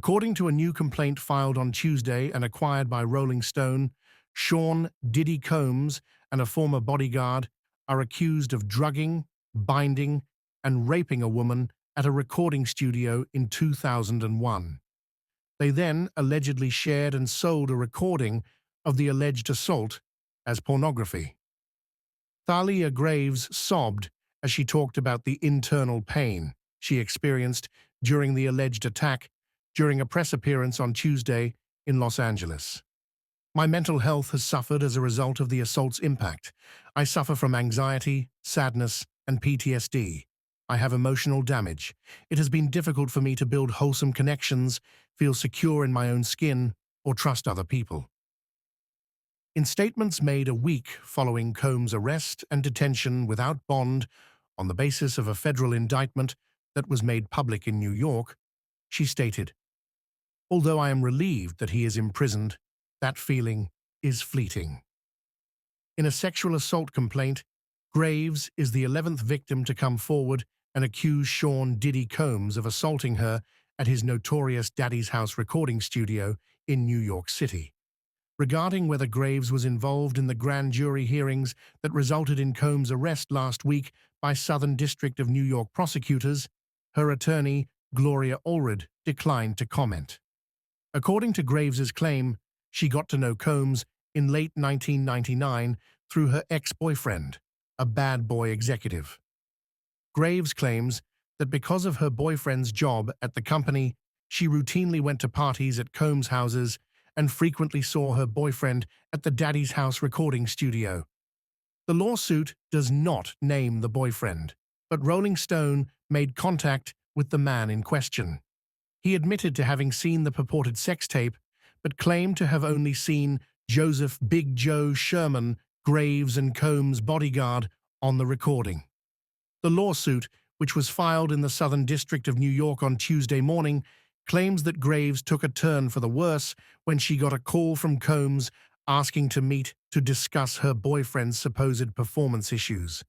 According to a new complaint filed on Tuesday and acquired by Rolling Stone, Sean Diddy Combs and a former bodyguard are accused of drugging, binding, and raping a woman at a recording studio in 2001. They then allegedly shared and sold a recording of the alleged assault as pornography. Thalia Graves sobbed as she talked about the internal pain she experienced during the alleged attack during a press appearance on Tuesday in Los Angeles. My mental health has suffered as a result of the assault's impact. I suffer from anxiety, sadness, and PTSD. I have emotional damage. It has been difficult for me to build wholesome connections, feel secure in my own skin, or trust other people. In statements made a week following Combs' arrest and detention without bond on the basis of a federal indictment that was made public in New York, she stated, "Although I am relieved that he is imprisoned, that feeling is fleeting." In a sexual assault complaint, Graves is the 11th victim to come forward and accuse Sean Diddy Combs of assaulting her at his notorious Daddy's House recording studio in New York City. Regarding whether Graves was involved in the grand jury hearings that resulted in Combs' arrest last week by Southern District of New York prosecutors, her attorney, Gloria Allred, declined to comment. According to Graves's claim, she got to know Combs in late 1999 through her ex-boyfriend, a bad boy executive. Graves claims that because of her boyfriend's job at the company, she routinely went to parties at Combs' houses and frequently saw her boyfriend at the Daddy's House recording studio. The lawsuit does not name the boyfriend, but Rolling Stone made contact with the man in question. He admitted to having seen the purported sex tape, but claimed to have only seen Joseph Big Joe Sherman, Graves and Combs' bodyguard, on the recording. The lawsuit, which was filed in the Southern District of New York on Tuesday morning, claims that Graves took a turn for the worse when she got a call from Combs asking to meet to discuss her boyfriend's supposed performance issues.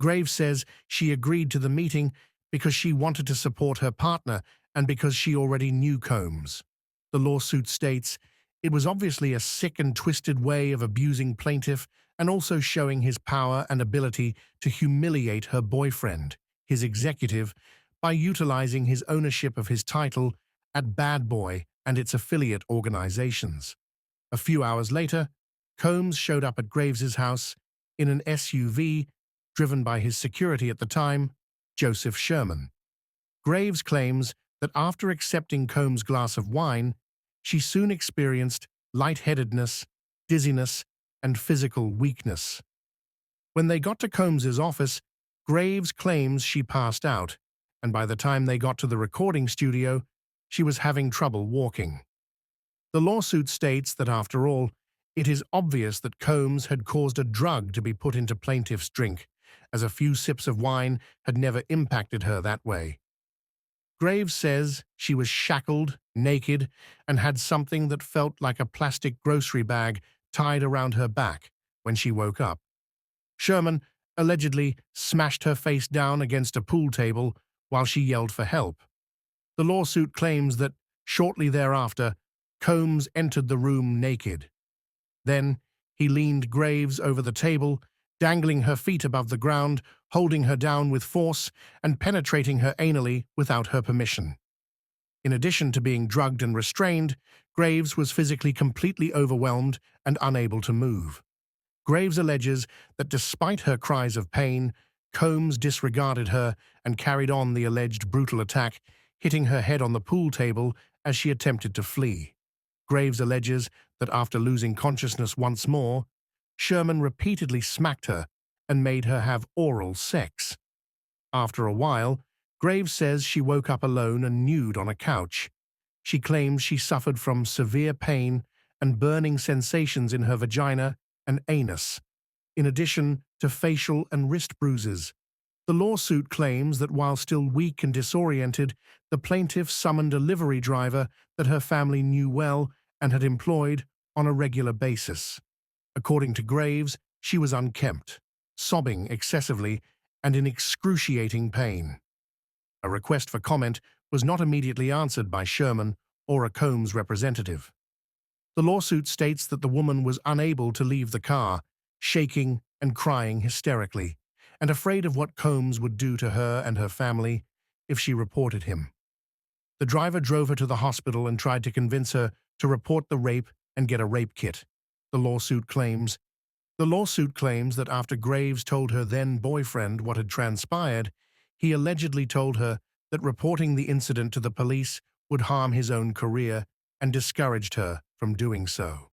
Graves says she agreed to the meeting because she wanted to support her partner and because she already knew Combs. The lawsuit states, "It was obviously a sick and twisted way of abusing plaintiff and also showing his power and ability to humiliate her boyfriend, his executive, by utilizing his ownership of his title at Bad Boy and its affiliate organizations." A few hours later, Combs showed up at Graves's house in an SUV driven by his security at the time, Joseph Sherman. Graves claims that after accepting Combs' glass of wine, she soon experienced lightheadedness, dizziness, and physical weakness. When they got to Combs' office, Graves claims she passed out, and by the time they got to the recording studio, she was having trouble walking. The lawsuit states that, after all, it is obvious that Combs had caused a drug to be put into plaintiff's drink, as a few sips of wine had never impacted her that way. Graves says she was shackled, naked, and had something that felt like a plastic grocery bag tied around her back when she woke up. Sherman allegedly smashed her face down against a pool table while she yelled for help. The lawsuit claims that, shortly thereafter, Combs entered the room naked. Then, he leaned Graves over the table, dangling her feet above the ground, holding her down with force, and penetrating her anally without her permission. In addition to being drugged and restrained, Graves was physically completely overwhelmed and unable to move. Graves alleges that despite her cries of pain, Combs disregarded her and carried on the alleged brutal attack, hitting her head on the pool table as she attempted to flee. Graves alleges that after losing consciousness once more, Sherman repeatedly smacked her and made her have oral sex. After a while, Graves says she woke up alone and nude on a couch. She claims she suffered from severe pain and burning sensations in her vagina and anus, in addition to facial and wrist bruises. The lawsuit claims that while still weak and disoriented, the plaintiff summoned a livery driver that her family knew well and had employed on a regular basis. According to Graves, she was unkempt, sobbing excessively, and in excruciating pain. A request for comment was not immediately answered by Sherman or a Combs representative. The lawsuit states that the woman was unable to leave the car, shaking and crying hysterically, and afraid of what Combs would do to her and her family if she reported him. The driver drove her to the hospital and tried to convince her to report the rape and get a rape kit, the lawsuit claims. The lawsuit claims that after Graves told her then-boyfriend what had transpired, he allegedly told her that reporting the incident to the police would harm his own career and discouraged her from doing so.